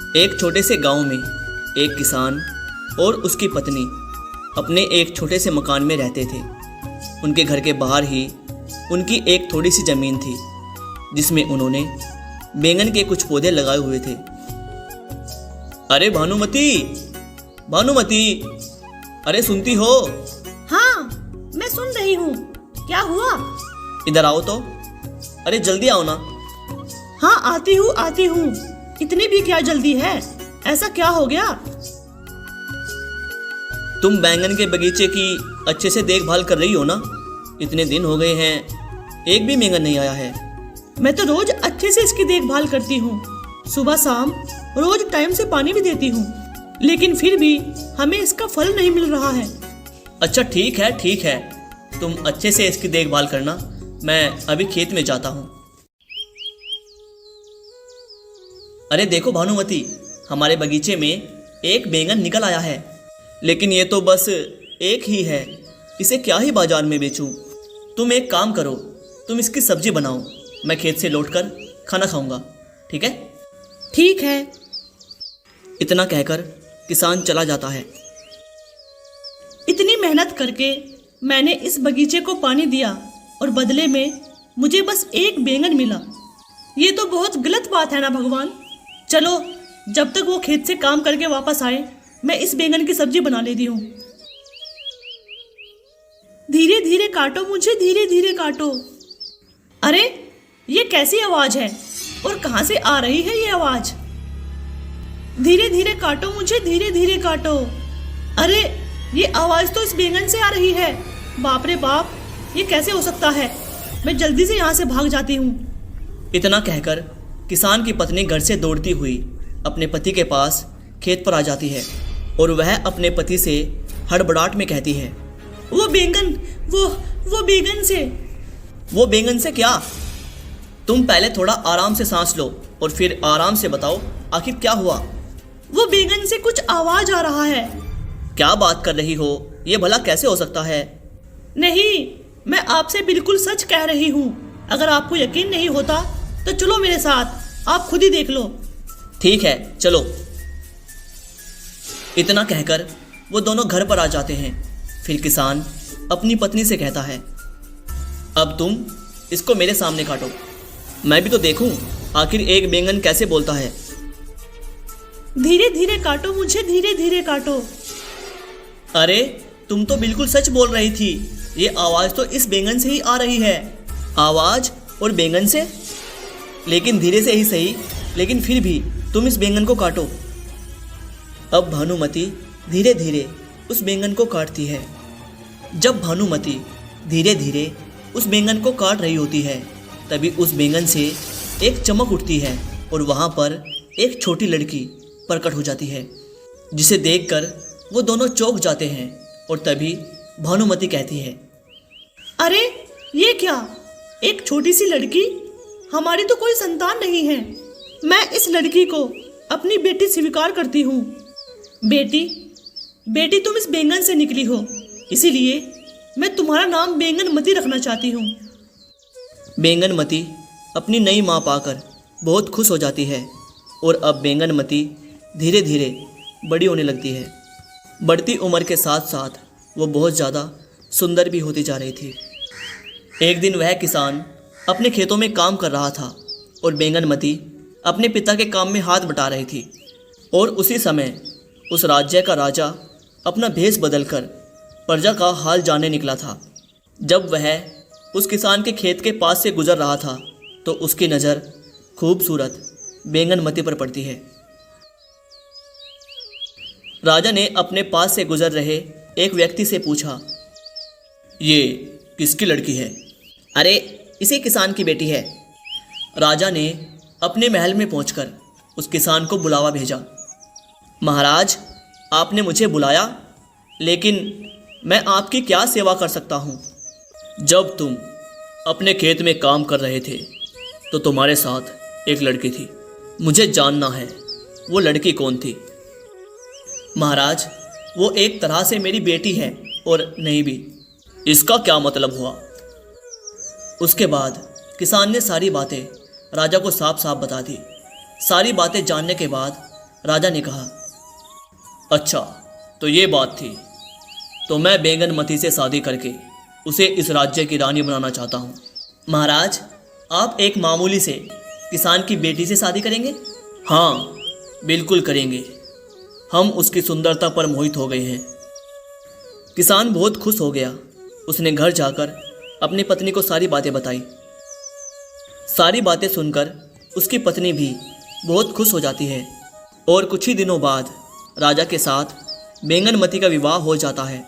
एक छोटे से गांव में एक किसान और उसकी पत्नी अपने एक छोटे से मकान में रहते थे। उनके घर के बाहर ही उनकी एक थोड़ी सी ज़मीन थी जिसमें उन्होंने बैंगन के कुछ पौधे लगाए हुए थे। अरे भानुमती, भानुमती, अरे सुनती हो? हाँ, मैं सुन रही हूँ। क्या हुआ? इधर आओ तो। अरे जल्दी आओ ना। हाँ, आती हूँ आती हूँ। इतनी भी क्या जल्दी है? ऐसा क्या हो गया? तुम बैंगन के बगीचे की अच्छे से देखभाल कर रही हो ना? इतने दिन हो गए हैं, एक भी बैंगन नहीं आया है। मैं तो रोज अच्छे से इसकी देखभाल करती हूँ, सुबह शाम रोज टाइम से पानी भी देती हूँ, लेकिन फिर भी हमें इसका फल नहीं मिल रहा है। अच्छा ठीक है ठीक है, तुम अच्छे से इसकी देखभाल करना। मैं अभी खेत में जाता हूँ। अरे देखो भानुमती, हमारे बगीचे में एक बैंगन निकल आया है, लेकिन ये तो बस एक ही है। इसे क्या ही बाजार में बेचूं? तुम एक काम करो, तुम इसकी सब्जी बनाओ, मैं खेत से लौटकर खाना खाऊंगा, ठीक है? ठीक है। इतना कहकर किसान चला जाता है। इतनी मेहनत करके मैंने इस बगीचे को पानी दिया और बदले में मुझे बस एक बैंगन मिला। ये तो बहुत गलत बात है ना भगवान। चलो, जब तक वो खेत से काम करके वापस आए, मैं इस बैंगन की सब्जी बना लेती हूँ। धीरे धीरे काटो मुझे, धीरे धीरे काटो। अरे, ये कैसी आवाज है और कहाँ से आ रही है ये आवाज? धीरे धीरे काटो मुझे, धीरे धीरे काटो। अरे, ये आवाज तो इस बैंगन से आ रही है। बाप रे बाप, ये कैसे हो सकता है? मैं जल्दी से यहाँ से भाग जाती हूँ। इतना कहकर किसान की पत्नी घर से दौड़ती हुई अपने पति के पास खेत पर आ जाती है और वह अपने पति से हड़बड़ाहट में कहती है, वो बैंगन, वो बैंगन से। वो बैंगन से क्या? तुम पहले थोड़ा आराम से सांस लो और फिर आराम से बताओ आखिर क्या हुआ। वो बैंगन से कुछ आवाज आ रहा है। क्या बात कर रही हो? ये भला कैसे हो सकता है? नहीं, मैं आपसे बिल्कुल सच कह रही हूँ। अगर आपको यकीन नहीं होता तो चलो मेरे साथ, आप खुद ही देख लो। ठीक है, चलो। इतना कहकर वो दोनों घर पर आ जाते हैं। फिर किसान अपनी पत्नी से कहता है, अब तुम इसको मेरे सामने काटो, मैं भी तो देखूं आखिर एक बैंगन कैसे बोलता है। धीरे धीरे काटो मुझे, धीरे धीरे काटो। अरे, तुम तो बिल्कुल सच बोल रही थी। ये आवाज़ तो इस बैंगन से ही आ रही है। आवाज़ और बैंगन से? लेकिन धीरे से ही सही, लेकिन फिर भी तुम इस बैंगन को काटो। अब भानुमती धीरे धीरे उस बैंगन को काटती है। जब भानुमती धीरे धीरे उस बैंगन को काट रही होती है, तभी उस बैंगन से एक चमक उठती है और वहाँ पर एक छोटी लड़की प्रकट हो जाती है, जिसे देखकर वो दोनों चौंक जाते हैं। और तभी भानुमती कहती है, अरे, ये क्या? एक छोटी सी लड़की? हमारी तो कोई संतान नहीं है। मैं इस लड़की को अपनी बेटी स्वीकार करती हूँ। बेटी, तुम इस बैंगन से निकली हो, इसीलिए मैं तुम्हारा नाम बैंगनमती रखना चाहती हूँ। बैंगनमती अपनी नई माँ पाकर बहुत खुश हो जाती है और अब बैंगनमती धीरे धीरे बड़ी होने लगती है। बढ़ती उम्र के साथ साथ वो बहुत ज़्यादा सुंदर भी होती जा रही थी। एक दिन वह किसान अपने खेतों में काम कर रहा था और बैंगनमती अपने पिता के काम में हाथ बटा रही थी। और उसी समय उस राज्य का राजा अपना भेष बदलकर प्रजा का हाल जानने निकला था। जब वह उस किसान के खेत के पास से गुजर रहा था तो उसकी नज़र खूबसूरत बैंगनमती पर पड़ती है। राजा ने अपने पास से गुजर रहे एक व्यक्ति से पूछा, ये किसकी लड़की है? अरे, इसी किसान की बेटी है। राजा ने अपने महल में पहुंचकर उस किसान को बुलावा भेजा। महाराज, आपने मुझे बुलाया, लेकिन मैं आपकी क्या सेवा कर सकता हूँ? जब तुम अपने खेत में काम कर रहे थे तो तुम्हारे साथ एक लड़की थी। मुझे जानना है वो लड़की कौन थी। महाराज, वो एक तरह से मेरी बेटी है और नहीं भी। इसका क्या मतलब हुआ? उसके बाद किसान ने सारी बातें राजा को साफ साफ बता दी। सारी बातें जानने के बाद राजा ने कहा। अच्छा, तो ये बात थी। तो मैं बैंगनमती से शादी करके उसे इस राज्य की रानी बनाना चाहता हूँ। महाराज, आप एक मामूली से किसान की बेटी से शादी करेंगे? हाँ, बिल्कुल करेंगे। हम उसकी सुंदरता पर मोहित हो गए हैं। किसान बहुत खुश हो गया। उसने घर जाकर अपनी पत्नी को सारी बातें बताई। सारी बातें सुनकर उसकी पत्नी भी बहुत खुश हो जाती है और कुछ ही दिनों बाद राजा के साथ बैंगनमती का विवाह हो जाता है।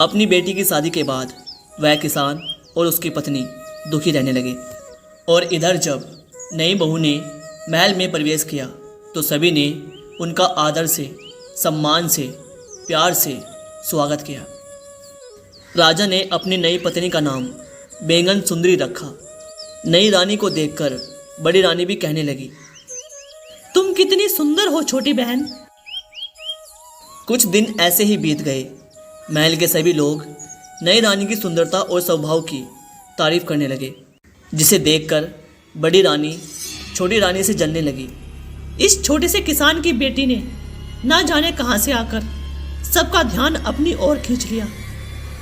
अपनी बेटी की शादी के बाद वह किसान और उसकी पत्नी दुखी रहने लगे। और इधर जब नई बहू ने महल में प्रवेश किया तो सभी ने उनका आदर से, सम्मान से, प्यार से स्वागत किया। राजा ने अपनी नई पत्नी का नाम बैंगन सुंदरी रखा। नई रानी को देखकर बड़ी रानी भी कहने लगी, तुम कितनी सुंदर हो छोटी बहन। कुछ दिन ऐसे ही बीत गए। महल के सभी लोग नई रानी की सुंदरता और स्वभाव की तारीफ करने लगे, जिसे देखकर बड़ी रानी छोटी रानी से जलने लगी। इस छोटे से किसान की बेटी ने ना जाने कहां से आकर सबका ध्यान अपनी ओर खींच लिया।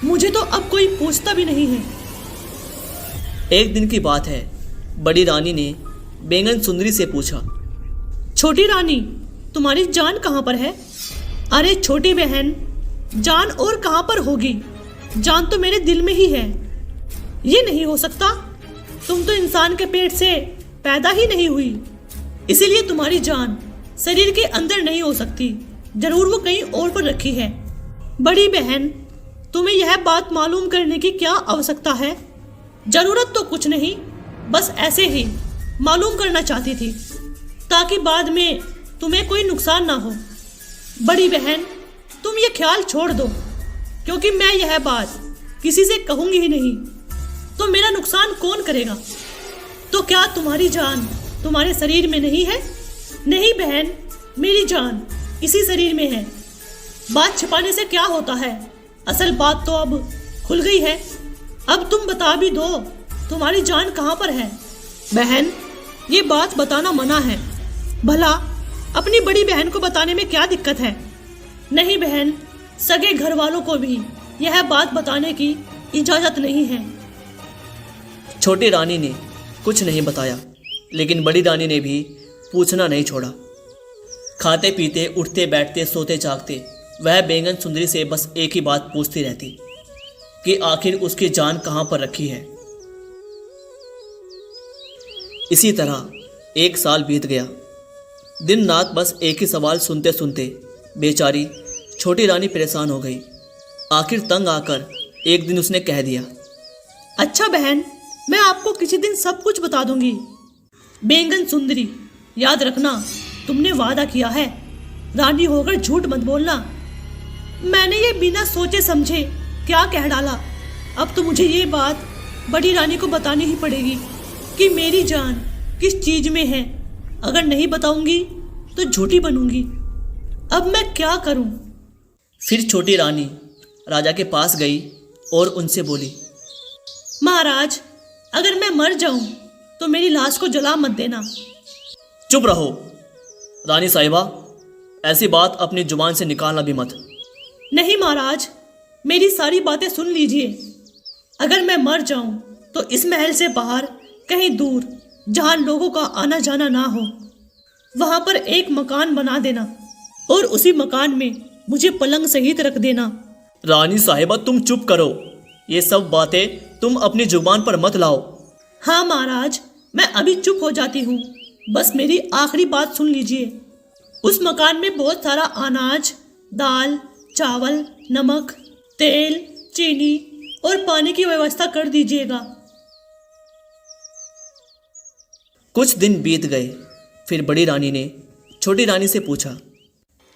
मुझे तो अब कोई पूछता भी नहीं है। एक दिन की बात है, बड़ी रानी ने बैंगन सुंदरी से पूछा, छोटी रानी, तुम्हारी जान कहाँ पर है? अरे छोटी बहन, जान और कहाँ पर होगी? जान तो मेरे दिल में ही है। ये नहीं हो सकता, तुम तो इंसान के पेट से पैदा ही नहीं हुई, इसीलिए तुम्हारी जान शरीर के अंदर नहीं हो सकती। जरूर वो कहीं और पर रखी है। बड़ी बहन, तुम्हें यह बात मालूम करने की क्या आवश्यकता है? जरूरत तो कुछ नहीं, बस ऐसे ही मालूम करना चाहती थी ताकि बाद में तुम्हें कोई नुकसान ना हो। बड़ी बहन, तुम ये ख्याल छोड़ दो, क्योंकि मैं यह बात किसी से कहूंगी ही नहीं, तो मेरा नुकसान कौन करेगा? तो क्या तुम्हारी जान तुम्हारे शरीर में नहीं है? नहीं बहन, मेरी जान इसी शरीर में है। बात छिपाने से क्या होता है? असल बात तो अब खुल गई है। अब तुम बता भी दो, तुम्हारी जान कहाँ पर है? बहन, ये बात बताना मना है। भला अपनी बड़ी बहन को बताने में क्या दिक्कत है? नहीं बहन, सगे घर वालों को भी यह बात बताने की इजाजत नहीं है। छोटी रानी ने कुछ नहीं बताया, लेकिन बड़ी रानी ने भी पूछना नहीं छोड़ा। खाते पीते, उठते बैठते, सोते जागते वह बैंगन सुंदरी से बस एक ही बात पूछती रहती कि आखिर उसकी जान कहाँ पर रखी है। इसी तरह एक साल बीत गया। दिन रात बस एक ही सवाल सुनते सुनते बेचारी छोटी रानी परेशान हो गई। आखिर तंग आकर एक दिन उसने कह दिया, अच्छा बहन, मैं आपको किसी दिन सब कुछ बता दूंगी। बैंगन सुंदरी, याद रखना, तुमने वादा किया है, रानी होकर झूठ मत बोलना। मैंने ये बिना सोचे समझे क्या कह डाला। अब तो मुझे ये बात बड़ी रानी को बतानी ही पड़ेगी कि मेरी जान किस चीज में है। अगर नहीं बताऊंगी तो झूठी बनूंगी। अब मैं क्या करूं? फिर छोटी रानी राजा के पास गई और उनसे बोली, महाराज, अगर मैं मर जाऊं तो मेरी लाश को जला मत देना। चुप रहो रानी साहिबा, ऐसी बात अपनी जुबान से निकालना भी मत। नहीं महाराज, मेरी सारी बातें सुन लीजिए। अगर मैं मर जाऊं तो इस महल से बाहर कहीं दूर, जहां लोगों का आना जाना ना हो, वहां पर एक मकान बना देना और उसी मकान में मुझे पलंग सहित रख देना। रानी साहिबा, तुम चुप करो। ये सब बातें तुम अपनी जुबान पर मत लाओ। हाँ महाराज, मैं अभी चुप हो जाती हूँ, बस मेरी आखिरी बात सुन लीजिए। उस मकान में बहुत सारा अनाज, दाल, चावल, नमक, तेल, चीनी और पानी की व्यवस्था कर दीजिएगा। कुछ दिन बीत गए। फिर बड़ी रानी ने छोटी रानी से पूछा,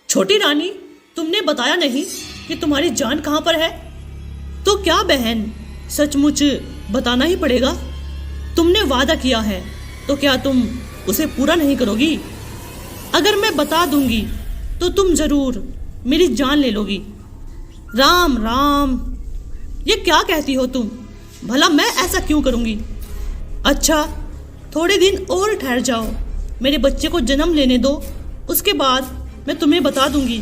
छोटी रानी, तुमने बताया नहीं कि तुम्हारी जान कहाँ पर है? तो क्या बहन, सचमुच बताना ही पड़ेगा? तुमने वादा किया है तो क्या तुम उसे पूरा नहीं करोगी? अगर मैं बता दूंगी तो तुम जरूर मेरी जान ले लोगी। राम राम, ये क्या कहती हो तुम? भला मैं ऐसा क्यों करूंगी? अच्छा, थोड़े दिन और ठहर जाओ, मेरे बच्चे को जन्म लेने दो, उसके बाद मैं तुम्हें बता दूंगी।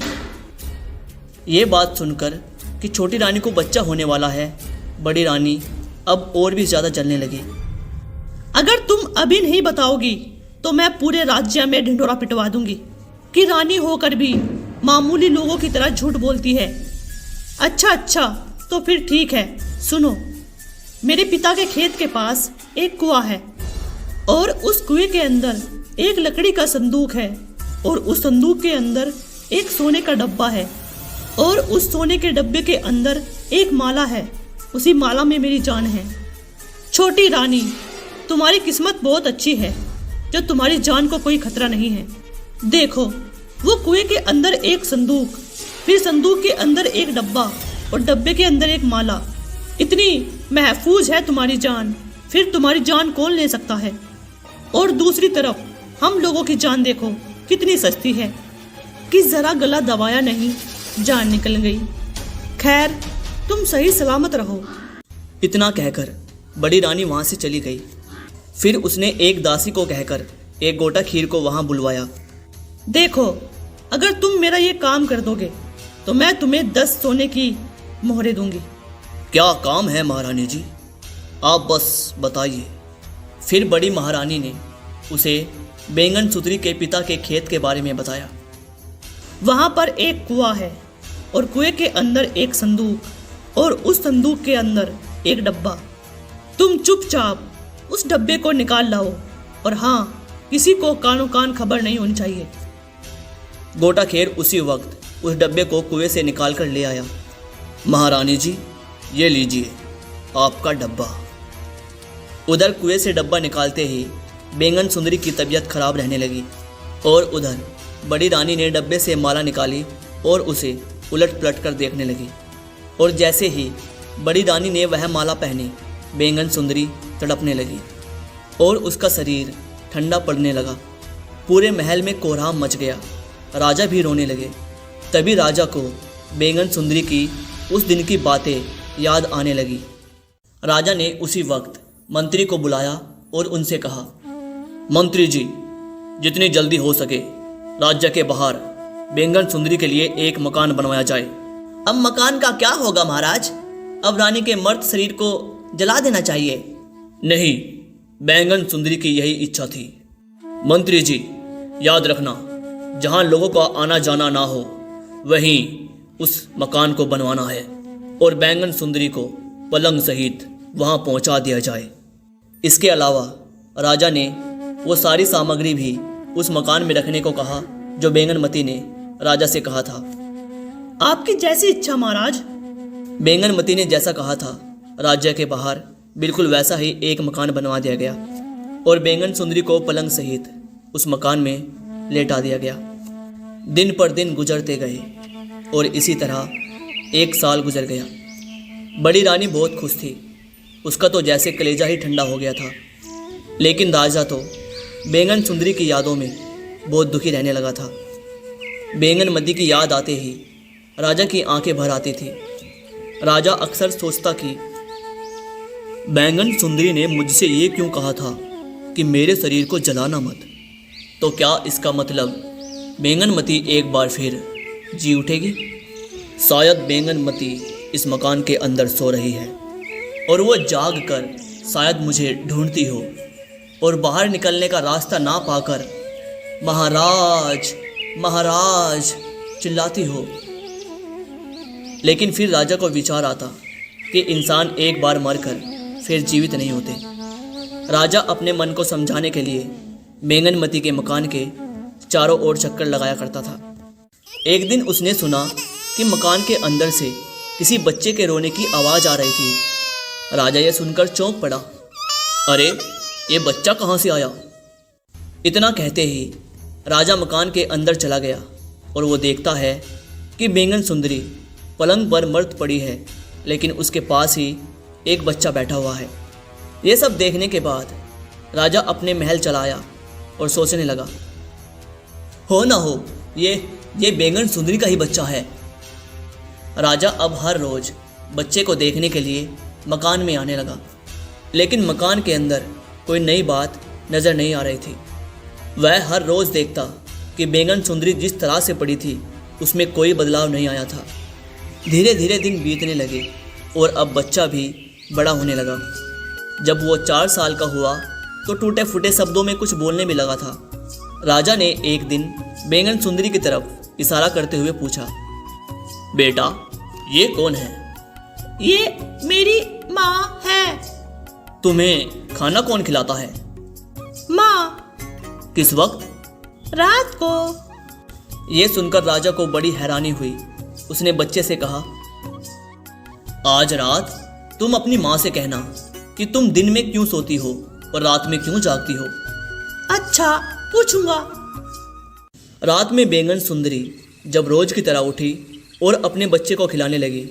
ये बात सुनकर कि छोटी रानी को बच्चा होने वाला है, बड़ी रानी अब और भी ज़्यादा जलने लगी। अगर तुम अभी नहीं बताओगी तो मैं पूरे राज्य में ढिंढोरा पिटवा दूंगी कि रानी होकर भी मामूली लोगों की तरह झूठ बोलती है। अच्छा, तो फिर ठीक है, सुनो। मेरे पिता के खेत के पास एक कुआं है और उस कुएं के अंदर एक लकड़ी का संदूक है और उस संदूक के अंदर एक सोने का डब्बा है और उस सोने के डब्बे के अंदर एक माला है। उसी माला में मेरी जान है। छोटी रानी, तुम्हारी किस्मत बहुत अच्छी है जो तुम्हारी जान को कोई खतरा नहीं है। देखो, वो कुएं के अंदर एक संदूक, फिर संदूक के अंदर एक डब्बा और डब्बे के अंदर एक माला। इतनी महफूज है तुम्हारी जान, फिर तुम्हारी जान कौन ले सकता है। और दूसरी तरफ हम लोगों की जान देखो कितनी सस्ती है कि जरा गला दबाया नहीं, जान निकल गई। खैर, तुम सही सलामत रहो। इतना कहकर बड़ी रानी वहाँ से चली गई। फिर उसने एक दासी को कहकर एक गोटा खीर को वहाँ बुलवाया। देखो, अगर तुम मेरा ये काम कर दोगे तो मैं तुम्हें 10 सोने की मोहरें दूंगी। क्या काम है महारानी जी, आप बस बताइए। फिर बड़ी महारानी ने उसे बैंगन सुतरी के पिता के खेत के बारे में बताया। वहाँ पर एक कुआं है और कुएं के अंदर एक संदूक और उस संदूक के अंदर एक डब्बा। तुम चुपचाप उस डब्बे को निकाल लाओ और हाँ, किसी को कानो कान खबर नहीं होनी चाहिए। गोटा खेर उसी वक्त उस डब्बे को कुएं से निकाल कर ले आया। महारानी जी, ये लीजिए आपका डब्बा। उधर कुएं से डब्बा निकालते ही बैंगन सुंदरी की तबीयत खराब रहने लगी और उधर बड़ी रानी ने डब्बे से माला निकाली और उसे उलट पलट कर देखने लगी। और जैसे ही बड़ी रानी ने वह माला पहनी, बैंगन सुंदरी तड़पने लगी और उसका शरीर ठंडा पड़ने लगा। पूरे महल में कोहराम मच गया। राजा भी रोने लगे। तभी राजा को बैंगन सुंदरी की उस दिन की बातें याद आने लगी। राजा ने उसी वक्त मंत्री को बुलाया और उनसे कहा, मंत्री जी, जितनी जल्दी हो सके राज्य के बाहर बैंगन सुंदरी के लिए एक मकान बनवाया जाए। अब मकान का क्या होगा महाराज? अब रानी के मर्द शरीर को जला देना चाहिए। नहीं, बैंगन सुंदरी की यही इच्छा थी। मंत्री जी, याद रखना, जहां लोगों का आना जाना ना हो वहीं उस मकान को बनवाना है और बैंगन सुंदरी को पलंग सहित वहां पहुंचा दिया जाए। इसके अलावा राजा ने वो सारी सामग्री भी उस मकान में रखने को कहा जो बैंगनमती ने राजा से कहा था। आपकी जैसी इच्छा महाराज। बैंगनमती ने जैसा कहा था, राज्य के बाहर बिल्कुल वैसा ही एक मकान बनवा दिया गया और बैंगन सुंदरी को पलंग सहित उस मकान में लेटा दिया गया। दिन पर दिन गुजरते गए और इसी तरह 1 साल गुजर गया। बड़ी रानी बहुत खुश थी। उसका तो जैसे कलेजा ही ठंडा हो गया था। लेकिन राजा तो बैंगन सुंदरी की यादों में बहुत दुखी रहने लगा था। बैंगनमती की याद आते ही राजा की आंखें भर आती थी। राजा अक्सर सोचता कि बैंगन सुंदरी ने मुझसे ये क्यों कहा था कि मेरे शरीर को जलाना मत। तो क्या इसका मतलब बैंगनमती एक बार फिर जी उठेगी? शायद बैंगनमती इस मकान के अंदर सो रही है और वो जाग कर शायद मुझे ढूंढती हो और बाहर निकलने का रास्ता ना पाकर महाराज महाराज चिल्लाती हो। लेकिन फिर राजा को विचार आता कि इंसान एक बार मरकर फिर जीवित नहीं होते। राजा अपने मन को समझाने के लिए बैंगनमती के मकान के चारों ओर चक्कर लगाया करता था। एक दिन उसने सुना कि मकान के अंदर से किसी बच्चे के रोने की आवाज़ आ रही थी। राजा यह सुनकर चौंक पड़ा। अरे, ये बच्चा कहाँ से आया? इतना कहते ही राजा मकान के अंदर चला गया और वो देखता है कि बैंगन सुंदरी पलंग पर मर्द पड़ी है, लेकिन उसके पास ही एक बच्चा बैठा हुआ है। ये सब देखने के बाद राजा अपने महल चला आया और सोचने लगा, हो ना हो ये बैंगन सुंदरी का ही बच्चा है। राजा अब हर रोज बच्चे को देखने के लिए मकान में आने लगा, लेकिन मकान के अंदर कोई नई बात नज़र नहीं आ रही थी। वह हर रोज़ देखता कि बैंगन सुंदरी जिस तरह से पड़ी थी उसमें कोई बदलाव नहीं आया था। धीरे धीरे दिन बीतने लगे और अब बच्चा भी बड़ा होने लगा। जब वो 4 साल का हुआ तो टूटे फूटे शब्दों में कुछ बोलने भी लगा था। राजा ने एक दिन बैंगन सुंदरी की तरफ इशारा करते हुए पूछा, बेटा ये कौन है? ये मेरी माँ है। तुम्हें खाना कौन खिलाता है? माँ। किस वक्त? रात को। ये सुनकर राजा को बड़ी हैरानी हुई। उसने बच्चे से कहा, आज रात तुम अपनी माँ से कहना कि तुम दिन में क्यों सोती हो और रात में क्यों जागती हो। अच्छा, पूछूंगा। रात में बैंगन सुंदरी जब रोज की तरह उठी और अपने बच्चे को खिलाने लगी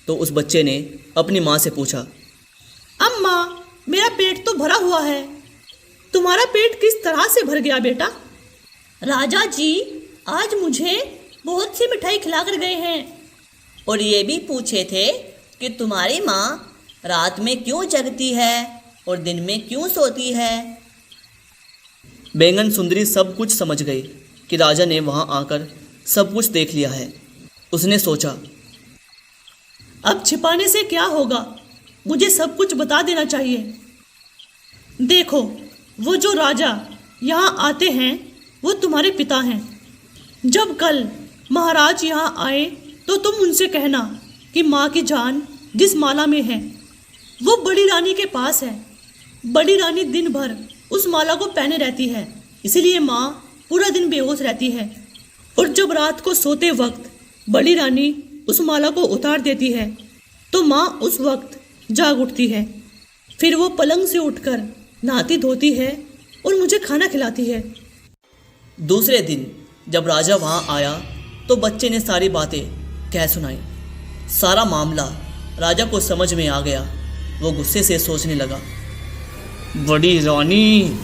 तो उस बच्चे ने अपनी माँ से पूछा, अम्मा मेरा पेट तो भरा हुआ है, तुम्हारा पेट किस तरह से भर गया बेटा? राजा जी आज मुझे बहुत सी मिठाई खिलाकर गए हैं और ये भी पूछे थे कि तुम्हारी माँ रात में क्यों जगती है और दिन में क्यों सोती है। बैंगन सुंदरी सब कुछ समझ गई कि राजा ने वहाँ आकर सब कुछ देख लिया है। उसने सोचा, अब छिपाने से क्या होगा, मुझे सब कुछ बता देना चाहिए। देखो वो जो राजा यहाँ आते हैं वो तुम्हारे पिता हैं। जब कल महाराज यहाँ आए तो तुम उनसे कहना कि माँ की जान जिस माला में है वो बड़ी रानी के पास है। बड़ी रानी दिन भर उस माला को पहने रहती है, इसीलिए माँ पूरा दिन बेहोश रहती है। और जब रात को सोते वक्त बड़ी रानी उस माला को उतार देती है तो माँ उस वक्त जाग उठती है। फिर वो पलंग से उठकर नहाती धोती है और मुझे खाना खिलाती है। दूसरे दिन जब राजा वहाँ आया तो बच्चे ने सारी बातें कह सुनाई। सारा मामला राजा को समझ में आ गया। वो गुस्से से सोचने लगा, बड़ी रानी,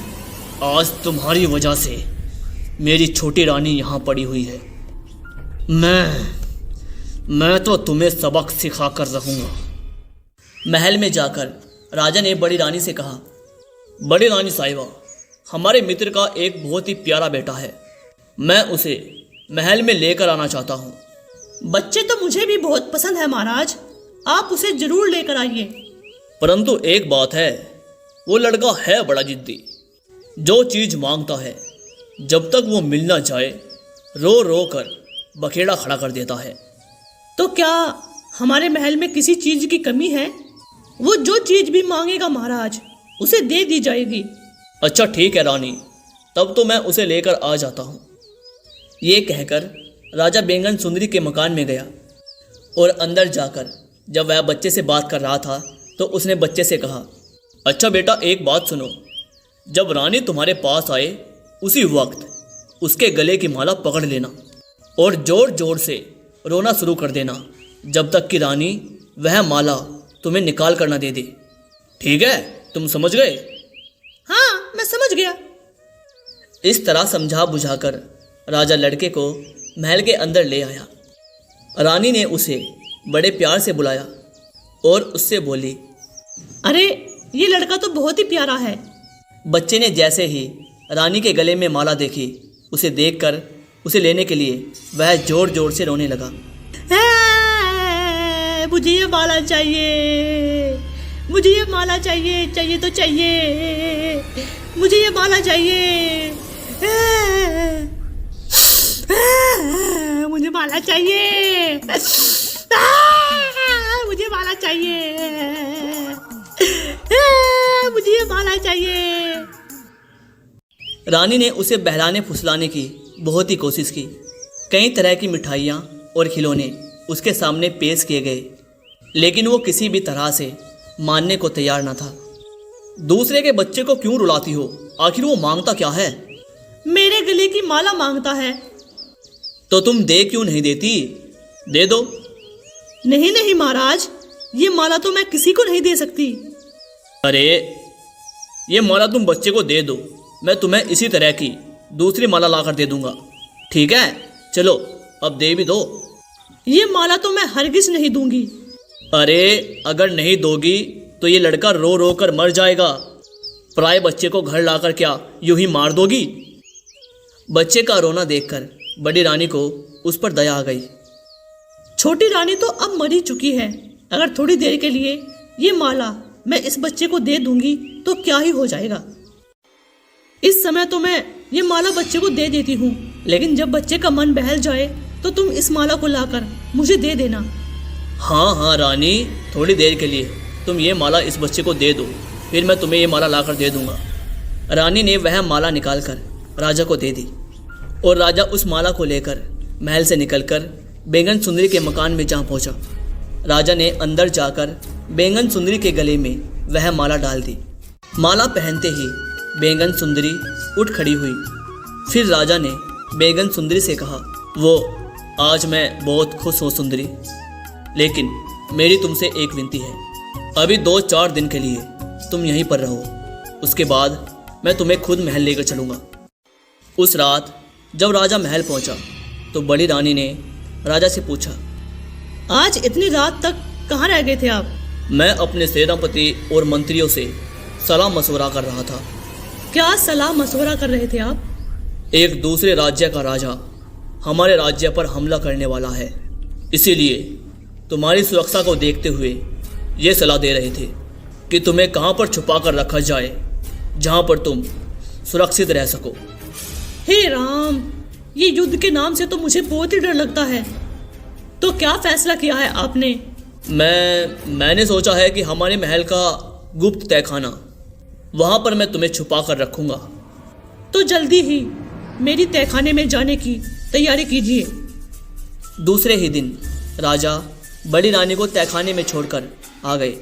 आज तुम्हारी वजह से मेरी छोटी रानी यहाँ पड़ी हुई है। मैं तो तुम्हें सबक सिखा कर रहूँगा। महल में जाकर राजा ने बड़ी रानी से कहा, बड़ी रानी साहिबा, हमारे मित्र का एक बहुत ही प्यारा बेटा है, मैं उसे महल में लेकर आना चाहता हूँ। बच्चे तो मुझे भी बहुत पसंद है महाराज, आप उसे जरूर लेकर आइए। परंतु एक बात है, वो लड़का है बड़ा जिद्दी। जो चीज़ मांगता है जब तक वो मिल ना जाए रो रो कर बखेड़ा खड़ा कर देता है। तो क्या हमारे महल में किसी चीज की कमी है? वो जो चीज भी मांगेगा महाराज उसे दे दी जाएगी। अच्छा ठीक है रानी, तब तो मैं उसे लेकर आ जाता हूँ। ये कहकर राजा बैंगन सुंदरी के मकान में गया और अंदर जाकर जब वह बच्चे से बात कर रहा था तो उसने बच्चे से कहा, अच्छा बेटा एक बात सुनो, जब रानी तुम्हारे पास आए उसी वक्त उसके गले की माला पकड़ लेना और ज़ोर ज़ोर से रोना शुरू कर देना जब तक कि रानी वह माला तुम्हें निकाल कर ना दे दे। ठीक है, तुम समझ गए? हाँ, मैं समझ गया। इस तरह समझा बुझाकर राजा लड़के को महल के अंदर ले आया। रानी ने उसे बड़े प्यार से बुलाया और उससे बोली, अरे ये लड़का तो बहुत ही प्यारा है। बच्चे ने जैसे ही रानी के गले में माला देखी, उसे देखकर उसे लेने के लिए वह जोर जोर से रोने लगा। मुझे ये माला चाहिए, मुझे ये माला चाहिए, चाहिए तो चाहिए, मुझे ये माला चाहिए, मुझे माला चाहिए, मुझे माला चाहिए, मुझे ये माला चाहिए। रानी ने उसे बहलाने फुसलाने की बहुत ही कोशिश की। कई तरह की मिठाइयाँ और खिलौने उसके सामने पेश किए गए, लेकिन वो किसी भी तरह से मानने को तैयार न था। दूसरे के बच्चे को क्यों रुलाती हो? आखिर वो मांगता क्या है? मेरे गले की माला मांगता है। तो तुम दे क्यों नहीं देती? दे दो। नहीं नहीं महाराज, ये माला तो मैं किसी को नहीं दे सकती। अरे ये माला तुम बच्चे को दे दो, मैं तुम्हें इसी तरह की दूसरी माला लाकर दे दूंगा। ठीक है, चलो अब दे भी दो। ये माला तो मैं हरगिज नहीं दूंगी। अरे अगर नहीं दोगी तो ये लड़का रो रो कर मर जाएगा। पराए बच्चे को घर लाकर क्या यूं ही मार दोगी? बच्चे का रोना देखकर बड़ी रानी को उस पर दया आ गई। छोटी रानी तो अब मर ही चुकी है। अगर थोड़ी देर के लिए ये माला मैं इस बच्चे को दे दूंगी तो क्या ही हो जाएगा। इस समय तो मैं ये माला बच्चे को दे देती हूँ, लेकिन जब बच्चे का मन बहल जाए तो तुम इस माला को लाकर मुझे दे देना। हाँ हाँ रानी, थोड़ी देर के लिए तुम ये माला इस बच्चे को दे दो, फिर मैं तुम्हें ये माला लाकर दे दूंगा। रानी ने वह माला निकालकर राजा को दे दी और राजा उस माला को लेकर महल से निकलकर बैंगन सुंदरी के मकान में जा पहुंचा। राजा ने अंदर जाकर बैंगन सुंदरी के गले में वह माला डाल दी। माला पहनते ही बैंगन सुंदरी उठ खड़ी हुई। फिर राजा ने बैंगन सुंदरी से कहा, वो आज मैं बहुत खुश हूँ सुंदरी, लेकिन मेरी तुमसे एक विनती है। अभी 2-4 दिन के लिए तुम यहीं पर रहो, उसके बाद मैं तुम्हें खुद महल लेकर चलूँगा। उस रात जब राजा महल पहुँचा तो बड़ी रानी ने राजा से पूछा, आज इतनी रात तक कहाँ रह गए थे आप? मैं अपने सेनापति और मंत्रियों से सलाह मशवरा कर रहा था। क्या सलाह मशवरा कर रहे थे आप? एक दूसरे राज्य का राजा हमारे राज्य पर हमला करने वाला है, इसीलिए तुम्हारी सुरक्षा को देखते हुए ये सलाह दे रहे थे कि तुम्हें कहाँ पर छुपा कर रखा जाए जहाँ पर तुम सुरक्षित रह सको। हे राम, ये युद्ध के नाम से तो मुझे बहुत ही डर लगता है। तो क्या फैसला किया है आपने? मैंने सोचा है कि हमारे महल का गुप्त तहखाना, वहाँ पर मैं तुम्हें छुपा कर रखूँगा। तो जल्दी ही मेरी तहखाने में जाने की तैयारी कीजिए। दूसरे ही दिन राजा बड़ी रानी को तहखाने में छोड़कर आ गए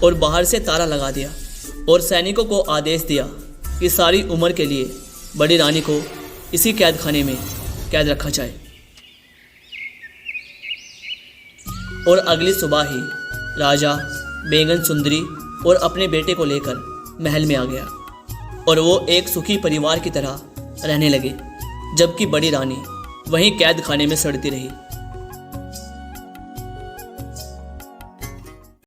और बाहर से ताला लगा दिया और सैनिकों को आदेश दिया कि सारी उम्र के लिए बड़ी रानी को इसी कैद खाने में कैद रखा जाए। और अगली सुबह ही राजा बैंगन सुंदरी और अपने बेटे को लेकर महल में आ गया और वो एक सुखी परिवार की तरह रहने लगे, जबकि बड़ी रानी वहीं कैद खाने में सड़ती रही।